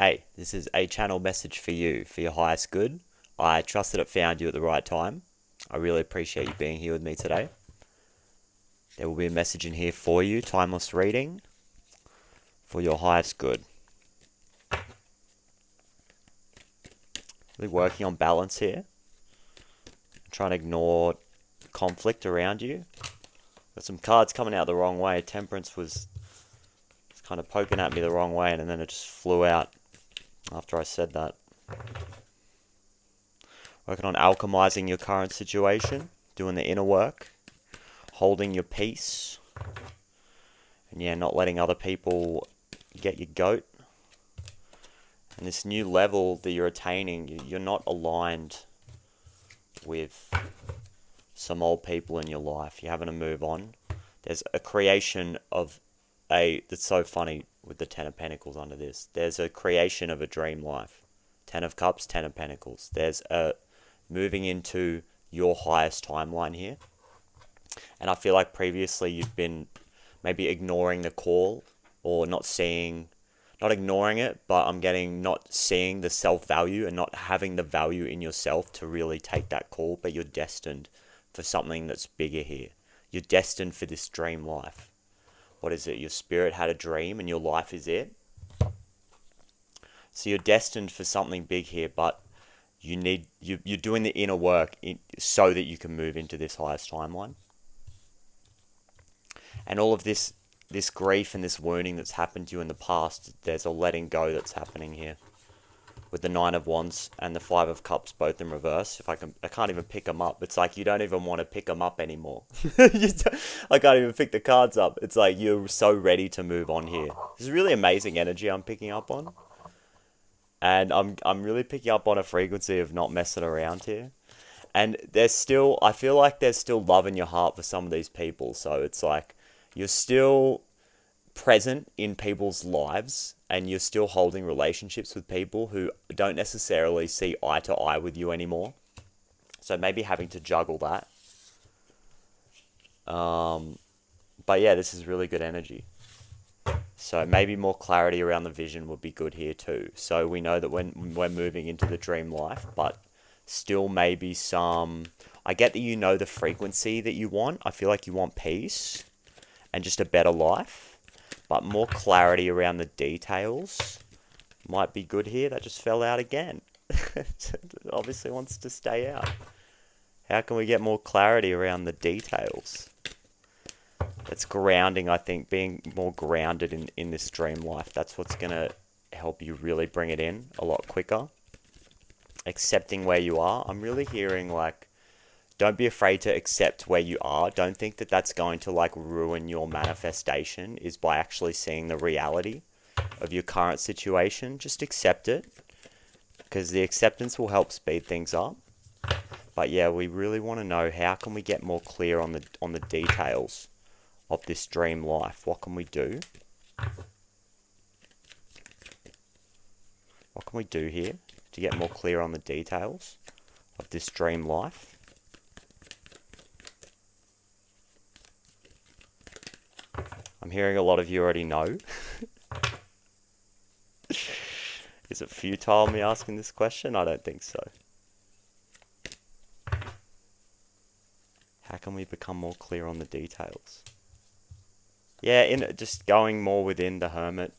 Hey, this is a channel message for you, for your highest good. I trust that it found you at the right time. I really appreciate you being here with me today. There will be a message in here for you, timeless reading, for your highest good. Really working on balance here. Trying to ignore conflict around you. Got some cards coming out the wrong way. Temperance was kind of poking at me the wrong way, and then it just flew out after I said that. Working on alchemizing your current situation, doing the inner work, holding your peace, and yeah, not letting other people get your goat. And this new level that you're attaining, you're not aligned with some old people in your life. You're having to move on. There's a creation of that's so funny with the Ten of Pentacles under this. There's a creation of a dream life. Ten of Cups, Ten of Pentacles. There's a moving into your highest timeline here. And I feel like previously you've been maybe ignoring the call or not ignoring it, but I'm getting not seeing the self-value and not having the value in yourself to really take that call, but you're destined for something that's bigger here. You're destined for this dream life. What is it? Your spirit had a dream and your life is it. So you're destined for something big here, but you're doing the inner work so that you can move into this highest timeline. And all of this grief and this wounding that's happened to you in the past, there's a letting go that's happening here. With the Nine of Wands and the Five of Cups both in reverse. I can't even pick them up. It's like you don't even want to pick them up anymore. I can't even pick the cards up. It's like you're so ready to move on here. This is really amazing energy I'm picking up on. And I'm really picking up on a frequency of not messing around here. And I feel like there's still love in your heart for some of these people. So it's like you're still present in people's lives and you're still holding relationships with people who don't necessarily see eye to eye with you anymore. So maybe having to juggle that. But yeah, this is really good energy. So maybe more clarity around the vision would be good here too. So we know that when we're moving into the dream life, but still maybe I get that you know the frequency that you want. I feel like you want peace and just a better life. But more clarity around the details might be good here. That just fell out again. It obviously wants to stay out. How can we get more clarity around the details? It's grounding, I think, being more grounded in this dream life. That's what's going to help you really bring it in a lot quicker. Accepting where you are. I'm really hearing like, don't be afraid to accept where you are. Don't think that that's going to like ruin your manifestation is by actually seeing the reality of your current situation. Just accept it because the acceptance will help speed things up. But yeah, we really want to know how can we get more clear on the details of this dream life. What can we do? What can we do here to get more clear on the details of this dream life? I'm hearing a lot of you already know. Is it futile me asking this question? I don't think so. How can we become more clear on the details? Yeah, just going more within the Hermit.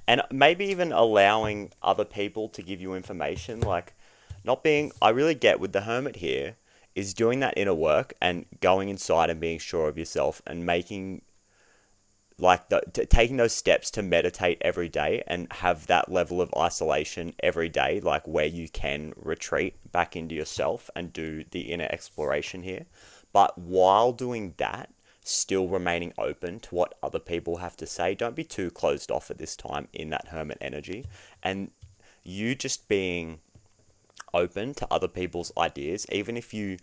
And maybe even allowing other people to give you information. Like, I really get with the Hermit here, is doing that inner work and going inside and being sure of yourself and making, like, taking those steps to meditate every day and have that level of isolation every day, like where you can retreat back into yourself and do the inner exploration here. But while doing that, still remaining open to what other people have to say. Don't be too closed off at this time in that Hermit energy. And you just being open to other people's ideas, even if you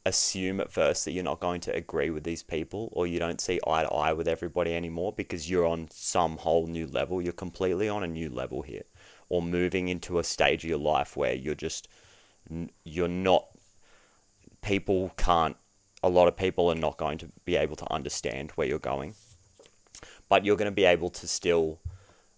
assume at first that you're not going to agree with these people or you don't see eye to eye with everybody anymore because you're on some whole new level. You're completely on a new level here, or moving into a stage of your life where a lot of people are not going to be able to understand where you're going, but you're going to be able to still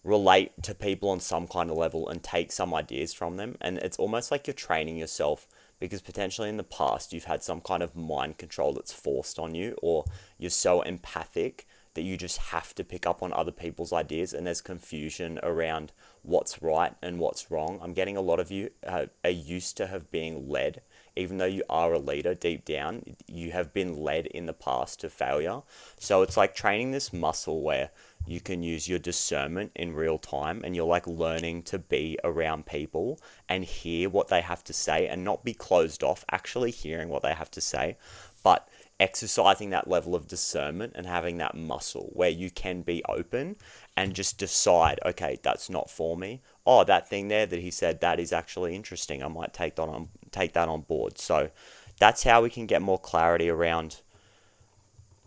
relate to people on some kind of level and take some ideas from them. And it's almost like you're training yourself, because potentially in the past you've had some kind of mind control that's forced on you, or you're so empathic that you just have to pick up on other people's ideas, and there's confusion around what's right and what's wrong. I'm getting a lot of you are used to have being led. Even though you are a leader deep down, you have been led in the past to failure. So it's like training this muscle where you can use your discernment in real time, and you're like learning to be around people and hear what they have to say and not be closed off, actually hearing what they have to say, but exercising that level of discernment and having that muscle where you can be open and just decide, okay, that's not for me. Oh, that thing there that he said, that is actually interesting. I might take that on board. So that's how we can get more clarity around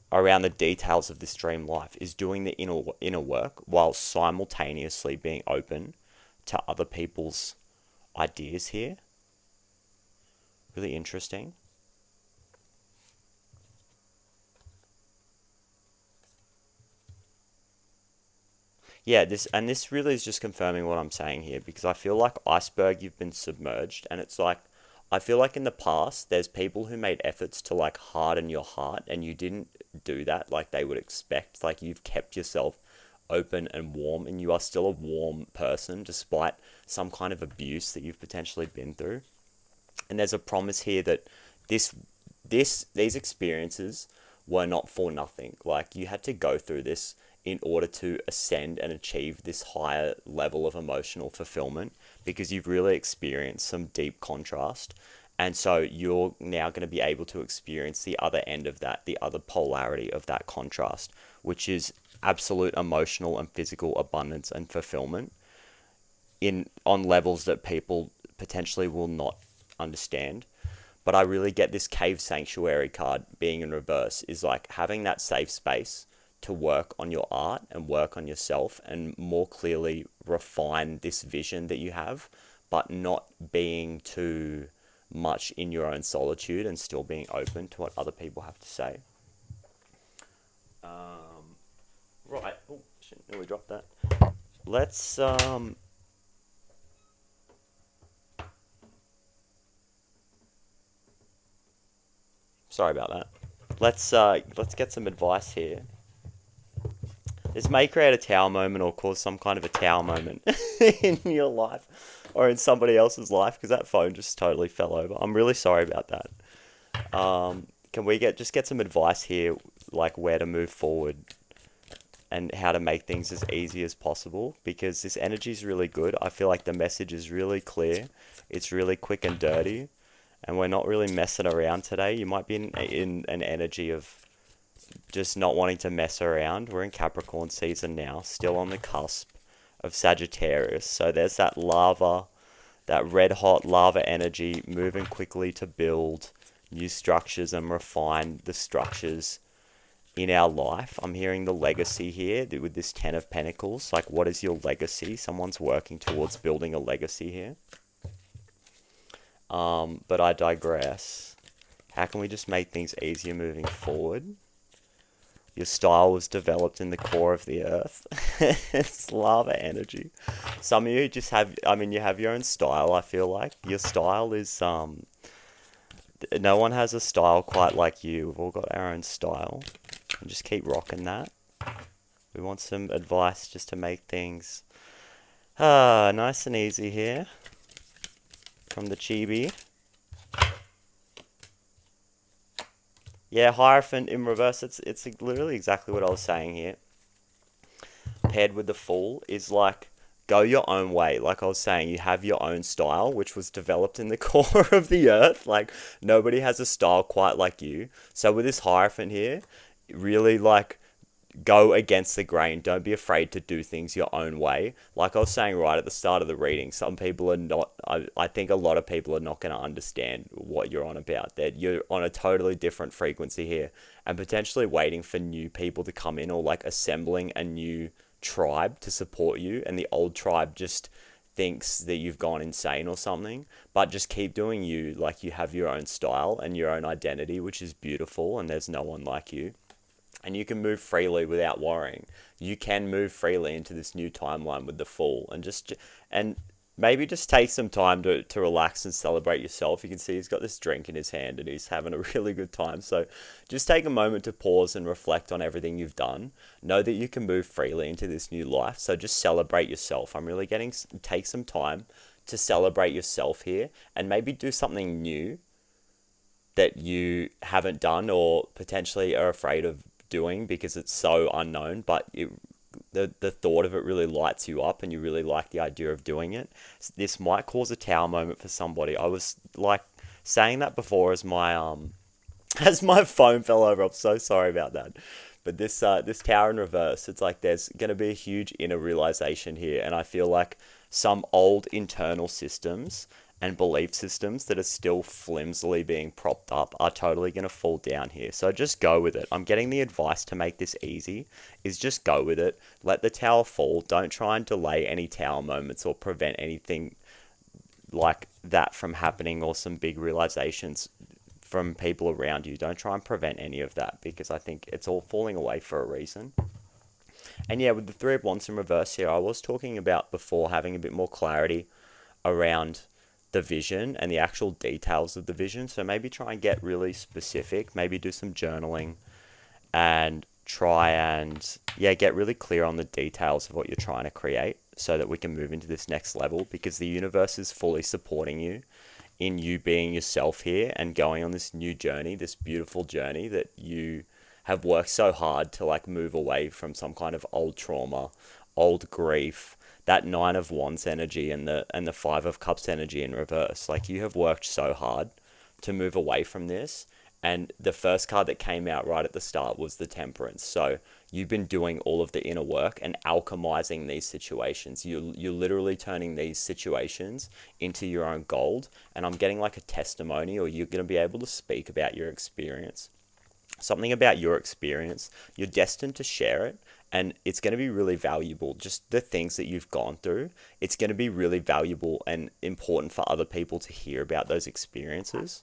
the details of this dream life, is doing the inner work while simultaneously being open to other people's ideas here. Really interesting. Yeah, this really is just confirming what I'm saying here, because I feel like iceberg, you've been submerged, and it's like, I feel like in the past there's people who made efforts to like harden your heart, and you didn't do that like they would expect. Like, you've kept yourself open and warm, and you are still a warm person despite some kind of abuse that you've potentially been through. And there's a promise here that these experiences were not for nothing. Like, you had to go through this in order to ascend and achieve this higher level of emotional fulfillment, because you've really experienced some deep contrast. And so you're now going to be able to experience the other end of that, the other polarity of that contrast, which is absolute emotional and physical abundance and fulfillment on levels that people potentially will not understand. But I really get this cave sanctuary card being in reverse is like having that safe space to work on your art and work on yourself and more clearly refine this vision that you have, but not being too much in your own solitude and still being open to what other people have to say. Right. Oh, shouldn't really drop that. Let's sorry about that. Let's get some advice here. This may create a tower moment or cause some kind of a tower moment in your life or in somebody else's life, because that phone just totally fell over. I'm really sorry about that. Can we just get some advice here, like where to move forward and how to make things as easy as possible? Because this energy is really good. I feel like the message is really clear. It's really quick and dirty, and we're not really messing around today. You might be in an energy of just not wanting to mess around. We're in Capricorn season now, still on the cusp of Sagittarius. So there's that lava, that red hot lava energy moving quickly to build new structures and refine the structures in our life. I'm hearing the legacy here with this 10 of Pentacles. Like, what is your legacy? Someone's working towards building a legacy here. But I digress. How can we just make things easier moving forward? Your style was developed in the core of the earth. It's lava energy. Some of you just have, you have your own style, I feel like. Your style is, no one has a style quite like you. We've all got our own style. And just keep rocking that. We want some advice just to make things nice and easy here. From the Chibi. Yeah, Hierophant in reverse, it's literally exactly what I was saying here. Paired with the Fool is like, go your own way. Like I was saying, you have your own style, which was developed in the core of the earth. Like, nobody has a style quite like you. So with this Hierophant here, really like, go against the grain. Don't be afraid to do things your own way. Like I was saying right at the start of the reading, some people are not, I think a lot of people are not going to understand what you're on about. That you're on a totally different frequency here and potentially waiting for new people to come in, or like assembling a new tribe to support you, and the old tribe just thinks that you've gone insane or something. But just keep doing you. Like, you have your own style and your own identity, which is beautiful, and there's no one like you. And you can move freely without worrying. You can move freely into this new timeline with the Fool, and maybe just take some time to relax and celebrate yourself. You can see he's got this drink in his hand and he's having a really good time. So just take a moment to pause and reflect on everything you've done. Know that you can move freely into this new life. So just celebrate yourself. I'm really take some time to celebrate yourself here and maybe do something new that you haven't done or potentially are afraid of doing because it's so unknown, but the thought of it really lights you up and you really like the idea of doing it. This might cause a tower moment for somebody. I was like saying that before as my as my phone fell over. I'm so sorry about that. But this tower in reverse, it's like there's going to be a huge inner realization here, and I feel like some old internal systems and belief systems that are still flimsily being propped up are totally going to fall down here. So just go with it. I'm getting the advice to make this easy is just go with it. Let the tower fall. Don't try and delay any tower moments or prevent anything like that from happening or some big realizations from people around you. Don't try and prevent any of that because I think it's all falling away for a reason. And yeah, with the Three of Wands in reverse here, I was talking about before having a bit more clarity around the vision and the actual details of the vision. So maybe try and get really specific, maybe do some journaling and try and get really clear on the details of what you're trying to create so that we can move into this next level, because the universe is fully supporting you in you being yourself here and going on this new journey, this beautiful journey that you have worked so hard to like move away from some kind of old trauma, old grief, that Nine of Wands energy and the Five of Cups energy in reverse. Like you have worked so hard to move away from this. And the first card that came out right at the start was the Temperance. So you've been doing all of the inner work and alchemizing these situations. You're literally turning these situations into your own gold. And I'm getting like a testimony, or you're going to be able to speak about your experience. Something about your experience. You're destined to share it. And it's going to be really valuable. Just the things that you've gone through, it's going to be really valuable and important for other people to hear about those experiences.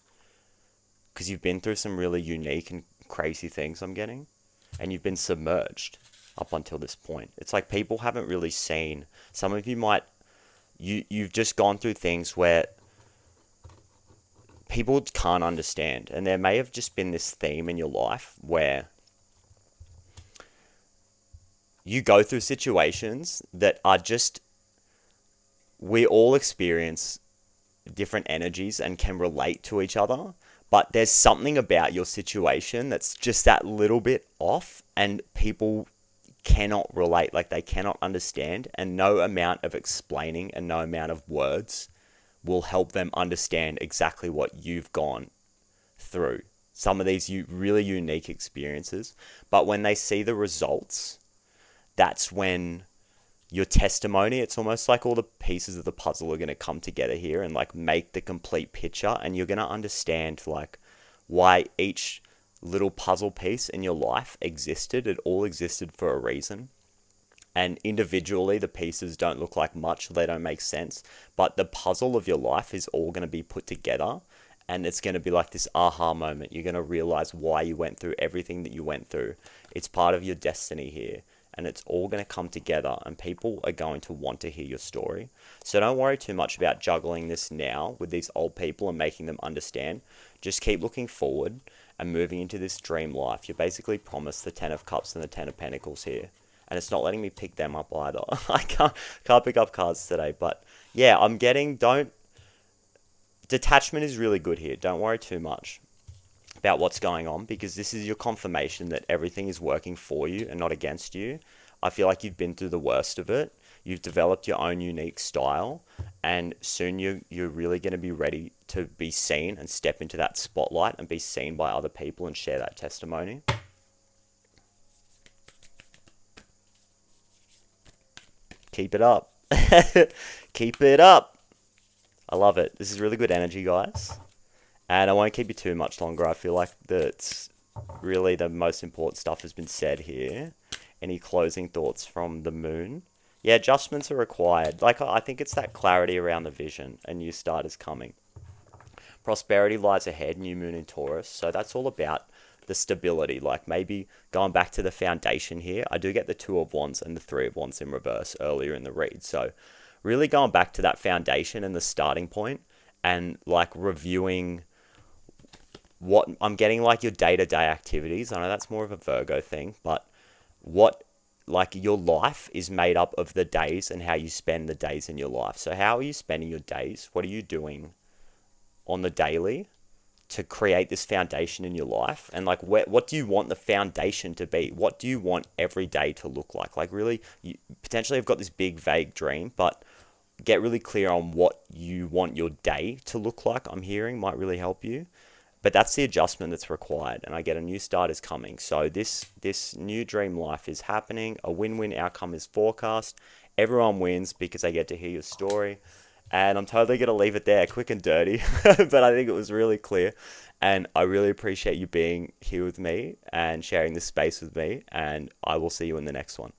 Because you've been through some really unique and crazy things, I'm getting. And you've been submerged up until this point. It's like people haven't really seen. Some of you might... You've just gone through things where people can't understand. And there may have just been this theme in your life where you go through situations that are just... We all experience different energies and can relate to each other. But there's something about your situation that's just that little bit off, and people cannot relate, like they cannot understand, and no amount of explaining and no amount of words will help them understand exactly what you've gone through. Some of these really unique experiences, but when they see the results, that's when your testimony, it's almost like all the pieces of the puzzle are going to come together here and like make the complete picture, and you're going to understand like why each little puzzle piece in your life existed. It all existed for a reason. And individually, the pieces don't look like much, they don't make sense, but the puzzle of your life is all going to be put together, and it's going to be like this aha moment. You're going to realize why you went through everything that you went through. It's part of your destiny here. And it's all going to come together, and people are going to want to hear your story. So don't worry too much about juggling this now with these old people and making them understand. Just keep looking forward and moving into this dream life. You're basically promised the Ten of Cups and the Ten of Pentacles here. And it's not letting me pick them up either. I can't pick up cards today. But yeah, I'm getting... Detachment is really good here. Don't worry too much about what's going on, because this is your confirmation that everything is working for you and not against you. I feel like you've been through the worst of it. You've developed your own unique style, and soon you're really going to be ready to be seen and step into that spotlight and be seen by other people and share that testimony. Keep it up. Keep it up. I love it. This is really good energy, guys. And I won't keep you too much longer. I feel like that's really the most important stuff has been said here. Any closing thoughts from the moon? Yeah, adjustments are required. Like, I think it's that clarity around the vision. A new start is coming. Prosperity lies ahead, new moon in Taurus. So that's all about the stability, like maybe going back to the foundation here. I do get the Two of Wands and the Three of Wands in reverse earlier in the read. So really going back to that foundation and the starting point and like reviewing what I'm getting, like your day-to-day activities. I know that's more of a Virgo thing, but what, like your life is made up of the days and how you spend the days in your life. So how are you spending your days? What are you doing on the daily to create this foundation in your life? And like, what do you want the foundation to be? What do you want every day to look like? Like really, you potentially have got this big vague dream, but get really clear on what you want your day to look like. I'm hearing might really help you. But that's the adjustment that's required, and I get a new start is coming. So this new dream life is happening. A win-win outcome is forecast. Everyone wins because they get to hear your story. And I'm totally going to leave it there, quick and dirty. But I think it was really clear. And I really appreciate you being here with me and sharing this space with me. And I will see you in the next one.